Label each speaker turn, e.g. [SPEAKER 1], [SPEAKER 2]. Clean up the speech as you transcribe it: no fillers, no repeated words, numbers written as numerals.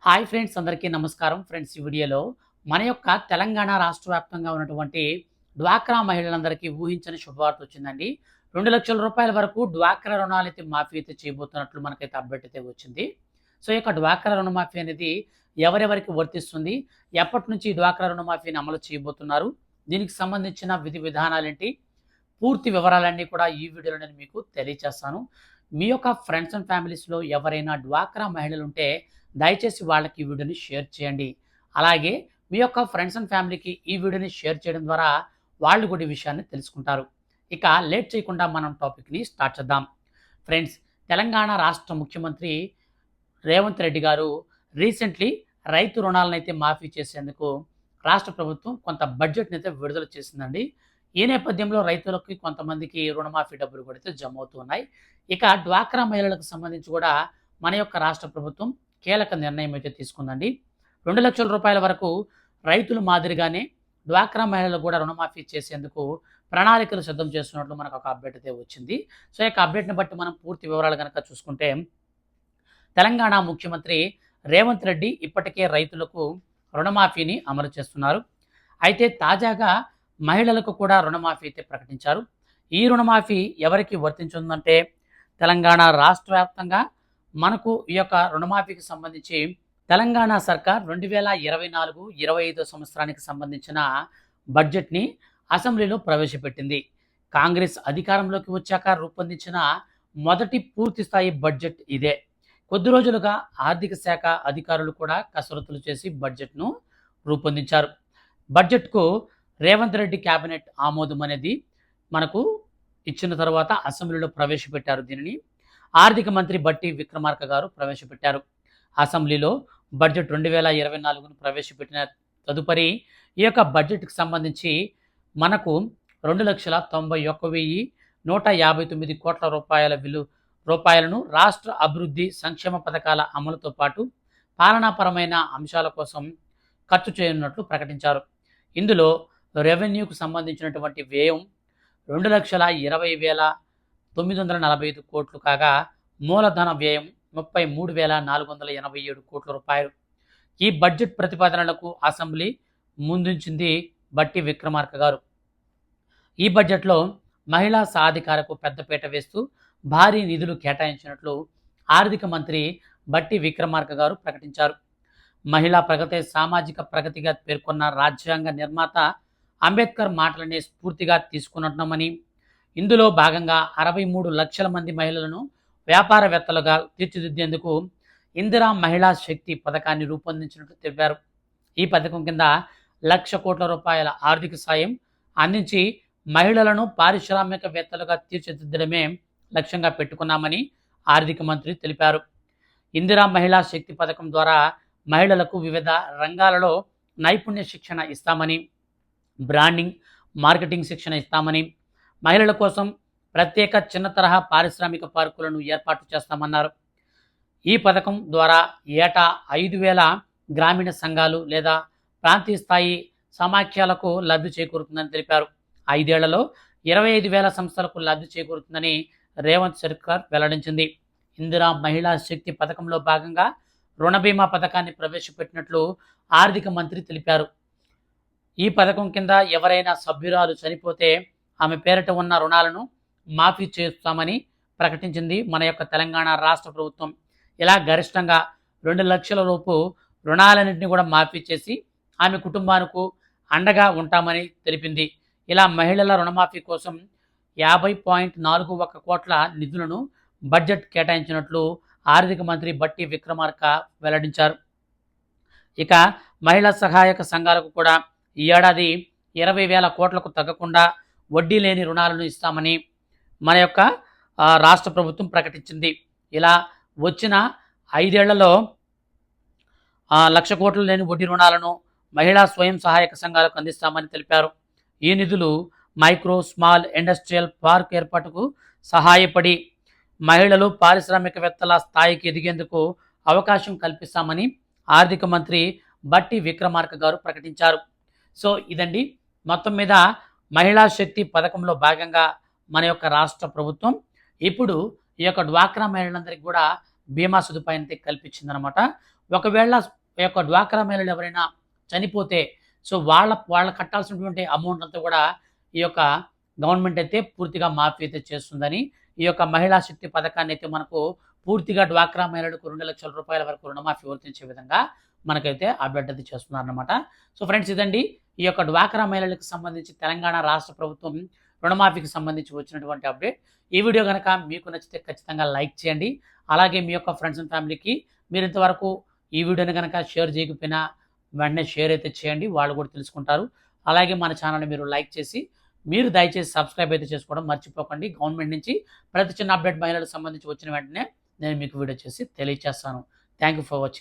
[SPEAKER 1] Hi friends, అందరికీ నమస్కారం. Friends, ఈ వీడియోలో మన యొక్క తెలంగాణ రాష్ట్ర వ్యాప్తంగా ఉన్నటువంటి డ్వాక్రా మహిళలందరికీ ఊహించని శుభవార్త వచ్చిందండి. 2,00,000 రూపాయల వరకు డ్వాక్రా రుణాలైతే మాఫీ అయితే చేయబోతున్నట్లు మనకైతే అప్డేట్ అయితే వచ్చింది. సో ఈ యొక్క డ్వాక్రా రుణమాఫీ అనేది ఎవరెవరికి వర్తిస్తుంది, ఎప్పటి నుంచి ఈ డ్వాక్రా రుణమాఫీని అమలు చేయబోతున్నారు, దీనికి సంబంధించిన విధి విధానాలేంటి, పూర్తి వివరాలన్నీ కూడా ఈ వీడియోలో నేను మీకు తెలియజేస్తాను. మీ యొక్క ఫ్రెండ్స్ అండ్ ఫ్యామిలీస్లో ఎవరైనా డ్వాక్రా మహిళలు ఉంటే దయచేసి వాళ్ళకి ఈ వీడియోని షేర్ చేయండి. అలాగే మీ యొక్క ఫ్రెండ్స్ అండ్ ఫ్యామిలీకి ఈ వీడియోని షేర్ చేయడం ద్వారా వాళ్ళు కూడా ఈ విషయాన్ని తెలుసుకుంటారు. ఇక లేట్ చేయకుండా మనం టాపిక్ని స్టార్ట్ చేద్దాం. ఫ్రెండ్స్, తెలంగాణ రాష్ట్ర ముఖ్యమంత్రి రేవంత్ రెడ్డి గారు రీసెంట్లీ రైతు రుణాలను అయితే మాఫీ చేసేందుకు రాష్ట్ర ప్రభుత్వం కొంత బడ్జెట్ని అయితే విడుదల చేసిందండి. ఈ నేపథ్యంలో రైతులకి కొంతమందికి రుణమాఫీ డబ్బులు కూడా అయితే జమ అవుతున్నాయి. ఇక డ్వాక్రా మహిళలకు సంబంధించి కూడా మన యొక్క రాష్ట్ర ప్రభుత్వం కీలక నిర్ణయం అయితే తీసుకుందండి. 2,00,000 రూపాయల వరకు రైతుల మాదిరిగానే డ్వాక్రా మహిళలకు కూడా రుణమాఫీ చేసేందుకు ప్రణాళికలు సిద్ధం చేస్తున్నట్లు మనకు ఒక అప్డేట్ అయితే వచ్చింది. సో ఈ యొక్క అప్డేట్ని బట్టి మనం పూర్తి వివరాలు కనుక చూసుకుంటే, తెలంగాణ ముఖ్యమంత్రి రేవంత్ రెడ్డి ఇప్పటికే రైతులకు రుణమాఫీని అమలు చేస్తున్నారు. అయితే తాజాగా మహిళలకు కూడా రుణమాఫీ అయితే ప్రకటించారు. ఈ రుణమాఫీ ఎవరికి వర్తించుందంటే, తెలంగాణ రాష్ట్ర వ్యాప్తంగా మనకు ఈ యొక్క రుణమాఫీకి సంబంధించి తెలంగాణ సర్కార్ 2024-25 సంవత్సరానికి సంబంధించిన బడ్జెట్ని అసెంబ్లీలో ప్రవేశపెట్టింది. కాంగ్రెస్ అధికారంలోకి వచ్చాక రూపొందించిన మొదటి పూర్తి స్థాయి బడ్జెట్ ఇదే. కొద్ది రోజులుగా ఆర్థిక శాఖ అధికారులు కూడా కసరత్తులు చేసి బడ్జెట్ను రూపొందించారు. బడ్జెట్కు రేవంత్ రెడ్డి కేబినెట్ ఆమోదం అనేది మనకు ఇచ్చిన తర్వాత అసెంబ్లీలో ప్రవేశపెట్టారు. దీనిని ఆర్థిక మంత్రి బట్టి విక్రమార్క గారు ప్రవేశపెట్టారు. అసెంబ్లీలో బడ్జెట్ 2024ను ప్రవేశపెట్టిన తదుపరి ఈ యొక్క బడ్జెట్కి సంబంధించి మనకు 2,91,159 కోట్ల రూపాయలను రాష్ట్ర అభివృద్ధి సంక్షేమ పథకాల అమలుతో పాటు పాలనాపరమైన అంశాల కోసం ఖర్చు చేయనున్నట్లు ప్రకటించారు. ఇందులో రెవెన్యూకు సంబంధించినటువంటి వ్యయం 2,20,945 కోట్లు కాగా, మూలధన వ్యయం 33,487 కోట్ల రూపాయలు. ఈ బడ్జెట్ ప్రతిపాదనలకు అసెంబ్లీ ముందుంచింది బట్టి విక్రమార్క గారు. ఈ బడ్జెట్లో మహిళా సాధికారకు పెద్దపీట వేస్తూ భారీ నిధులు కేటాయించినట్లు ఆర్థిక మంత్రి బట్టి విక్రమార్క గారు ప్రకటించారు. మహిళా ప్రగతే సామాజిక ప్రగతిగా పేర్కొన్న రాజ్యాంగ నిర్మాత అంబేద్కర్ మాటలనే స్ఫూర్తిగా తీసుకున్నట్లమని, ఇందులో భాగంగా 63 లక్షల మంది మహిళలను వ్యాపారవేత్తలుగా తీర్చిదిద్దేందుకు ఇందిరా మహిళా శక్తి పథకాన్ని రూపొందించినట్లు తెలిపారు. ఈ పథకం కింద 1,00,000 కోట్ల రూపాయల ఆర్థిక సాయం అందించి మహిళలను పారిశ్రామికవేత్తలుగా తీర్చిదిద్దడమే లక్ష్యంగా పెట్టుకున్నామని ఆర్థిక మంత్రి తెలిపారు. ఇందిరా మహిళా శక్తి పథకం ద్వారా మహిళలకు వివిధ రంగాలలో నైపుణ్య శిక్షణ ఇస్తామని, బ్రాండింగ్, మార్కెటింగ్ శిక్షణ ఇస్తామని, మహిళల కోసం ప్రత్యేక చిన్న తరహా పారిశ్రామిక పార్కులను ఏర్పాటు చేస్తామన్నారు. ఈ పథకం ద్వారా ఏటా 5,000 గ్రామీణ సంఘాలు లేదా ప్రాంతీయ స్థాయి సమాఖ్యలకు లబ్ధి చేకూరుతుందని తెలిపారు. 5 ఏళ్లలో 25,000 సంస్థలకు లబ్ధి చేకూరుతుందని రేవంత్ సర్కార్ వెల్లడించింది. ఇందిరా మహిళా శక్తి పథకంలో భాగంగా రుణ బీమా పథకాన్ని ప్రవేశపెట్టినట్లు ఆర్థిక మంత్రి తెలిపారు. ఈ పథకం కింద ఎవరైనా సభ్యురాలు చనిపోతే ఆమె పేరిట ఉన్న రుణాలను మాఫీ చేస్తామని ప్రకటించింది మన యొక్క తెలంగాణ రాష్ట్ర ప్రభుత్వం. ఇలా గరిష్టంగా 2,00,000 లోపు రుణాలన్నింటినీ కూడా మాఫీ చేసి ఆమె కుటుంబానికి అండగా ఉంటామని తెలిపింది. ఇలా మహిళల రుణమాఫీ కోసం 50.41 కోట్ల నిధులను బడ్జెట్ కేటాయించినట్లు ఆర్థిక మంత్రి బట్టి విక్రమార్క వెల్లడించారు. ఇక మహిళా సహాయక సంఘాలకు కూడా ఈ ఏడాది 20,000 కోట్లకు తగ్గకుండా వడ్డీ లేని రుణాలను ఇస్తామని మన యొక్క రాష్ట్ర ప్రభుత్వం ప్రకటించింది. ఇలా వచ్చిన 5 ఏళ్లలో 1,00,000 కోట్లు లేని వడ్డీ రుణాలను మహిళా స్వయం సహాయక సంఘాలకు అందిస్తామని తెలిపారు. ఈ నిధులు మైక్రో, స్మాల్ ఇండస్ట్రియల్ పార్క్ ఏర్పాటుకు సహాయపడి మహిళలు పారిశ్రామికవేత్తల స్థాయికి ఎదిగేందుకు అవకాశం కల్పిస్తామని ఆర్థిక మంత్రి బట్టి విక్రమార్క గారు ప్రకటించారు. సో ఇదండి, మొత్తం మీద మహిళా శక్తి పథకంలో భాగంగా మన యొక్క రాష్ట్ర ప్రభుత్వం ఇప్పుడు ఈ యొక్క డ్వాక్రా మహిళలందరికీ కూడా బీమా సదుపాయాన్ని కల్పించిందనమాట. ఒకవేళ ఈ యొక్క డ్వాక్రా మహిళలు ఎవరైనా చనిపోతే సో వాళ్ళ కట్టాల్సినటువంటి అమౌంట్ అంతా కూడా ఈ యొక్క గవర్నమెంట్ అయితే పూర్తిగా మాఫీ అయితే చేస్తుందని ఈ యొక్క మహిళా శక్తి పథకాన్ని అయితే మనకు పూర్తిగా డ్వాక్రా మహిళలకు 2,00,000 రూపాయల వరకు రుణమాఫీ వర్తించే విధంగా మనకైతే అప్డేట్ అయితే చేస్తున్నారన్నమాట. సో ఫ్రెండ్స్ ఇదండి ఈ యొక్క డ్వాక్రా మహిళలకు సంబంధించి తెలంగాణ రాష్ట్ర ప్రభుత్వం రుణమాఫీకి సంబంధించి వచ్చినటువంటి అప్డేట్. ఈ వీడియో కనుక మీకు నచ్చితే ఖచ్చితంగా లైక్ చేయండి. అలాగే మీ యొక్క ఫ్రెండ్స్ అండ్ ఫ్యామిలీకి మీరు ఇంతవరకు ఈ వీడియోని కనుక షేర్ చేయకపోయినా వెంటనే షేర్ అయితే చేయండి, వాళ్ళు కూడా తెలుసుకుంటారు. అలాగే మన ఛానల్ని మీరు లైక్ చేసి మీరు దయచేసి సబ్స్క్రైబ్ అయితే చేసుకోవడం మర్చిపోకండి. గవర్నమెంట్ నుంచి ప్రతి చిన్న అప్డేట్ మహిళలకు సంబంధించి వచ్చిన వెంటనే నేను మీకు వీడియో చేసి తెలియజేస్తాను. Thank you for watching.